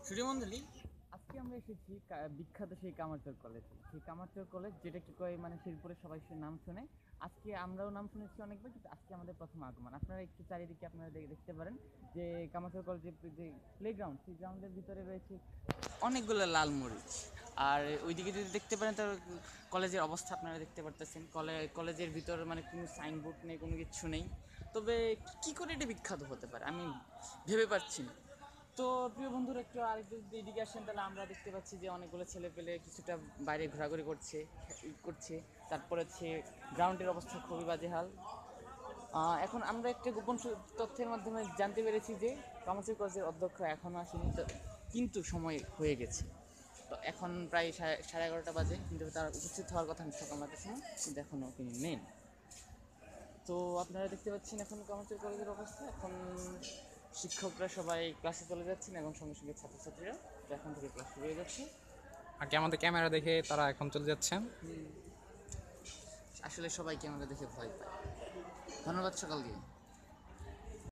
সূর্যমণ্ডলী, আজকে আমরা এসেছি বিখ্যাত সেই কামারচর কলেজে। সেই কামারচর কলেজ যেটা কি কয় মানে শিরপুরে সবাই সে নাম শুনে। আজকে আমরাও নাম শুনেছি অনেকবার, কিন্তু আজকে আমাদের প্রথম আগমন। আপনারা একটু চারিদিকে আপনারা দেখতে পারেন যে কামারচর কলেজের যে প্লেগ্রাউন্ড, সেই গ্রাউন্ডের ভিতরে রয়েছে অনেকগুলো লাল মরিচ। আর ওইদিকে যদি দেখতে পারেন তার কলেজের অবস্থা আপনারা দেখতে পারতেছেন। কলেজের ভিতরে মানে কোনো সাইনবোর্ড নেই, কোনো কিছু নেই। তবে কি করে এটা বিখ্যাত হতে পারে আমি ভেবে পাচ্ছি না। তো প্রিয় বন্ধুরা, একটু আরেকটু যদি এদিকে আসেন তাহলে আমরা দেখতে পাচ্ছি যে অনেকগুলো ছেলে পেলে কিছুটা বাইরে ঘোরাঘুরি করছে। তারপরে হচ্ছে গ্রাউন্ডের অবস্থা খুবই বাজেহাল। এখন আমরা একটা গোপন তথ্যের মাধ্যমে জানতে পেরেছি যে কামারচর কলেজের অধ্যক্ষ এখনও আসেনি, কিন্তু সময় হয়ে গেছে। তো এখন প্রায় সাড়ে 11টা বাজে, কিন্তু তার উপস্থিত হওয়ার কথা সকালবেলার সময়, কিন্তু এখনও তিনি নেন। তো আপনারা দেখতে পাচ্ছেন এখন কামারচর কলেজের অবস্থা। এখন শিক্ষকরা সবাই ক্লাসে চলে যাচ্ছেন এবং সঙ্গে সঙ্গে ছাত্রছাত্রীরা তো এখন থেকে ক্লাস শুরু হয়ে যাচ্ছে। আগে আমাদের ক্যামেরা দেখে তারা এখন চলে যাচ্ছেন। আসলে সবাইকে আমরা দেখে ভয় পাই। ধন্যবাদ সকালকে।